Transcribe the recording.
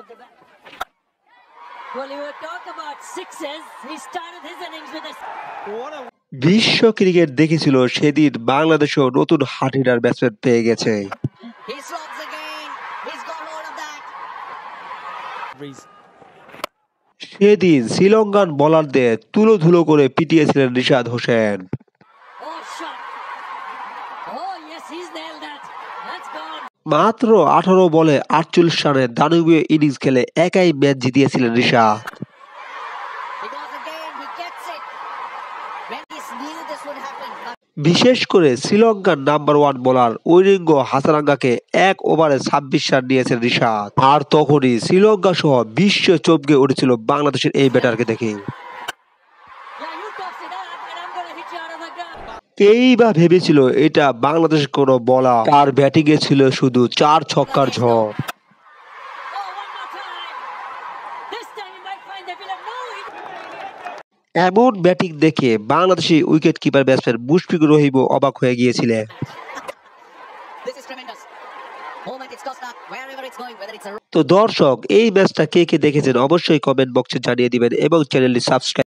of the bat. Well, you talk about sixes. He started his innings with a. What a. বিশ্ব cricket দেখেছিল সেদিন বাংলাদেশও নতুন hard hitter batsman পেয়ে গেছে। He slogs again. He's got hold of that. সেদিন শ্রীলঙ্কান বোলারদের তুলোধুলো করে পিটিয়েছিলেন Rishad Hossain. Oh, shot. Oh, yes, he's nailed that. That's gone. মাত্র 18 বলে 48 রানের দানবীয় ইনিংস খেলে একাই ম্যাচ জিতিয়েছিলেন Rishad. He goes again. He gets it. Mendes knew this would happen. বিশেষ করে শ্রীলঙ্কার নাম্বার 1 বোলার ঐরিঙ্গো হাসারাঙ্গাকে 1 ওভারে 26 রান নিয়েছেন রিশাদ। আর তখনই শ্রীলঙ্কা সহ বিশ্ব চমকে উঠেছিল বাংলাদেশের এই ব্যাটারকে দেখে। Yeah, you toss it up, and I'm gonna hit you out of the ground. কেই বা ভেবেছিল এটা বাংলাদেশের কোনো বলার, তার ব্যাটিং এ ছিল শুধু 4 ছক্কার ঝড়। Oh, one more time. This time he might find the villain. No, এমন ব্যাটিং দেখে Bangladeshi wicket keeper batsman Mushfiqur রহিমও অবাক হয়ে গিয়েছিলেন। this is tremendous. Moment it's tossed up, wherever it's going, whether it's a. তো দর্শক, এই ম্যাচটা কে কে দেখেছেন অবশ্যই কমেন্ট বক্সে জানিয়ে দিবেন এবং চ্যানেলটি সাবস্ক্রাইব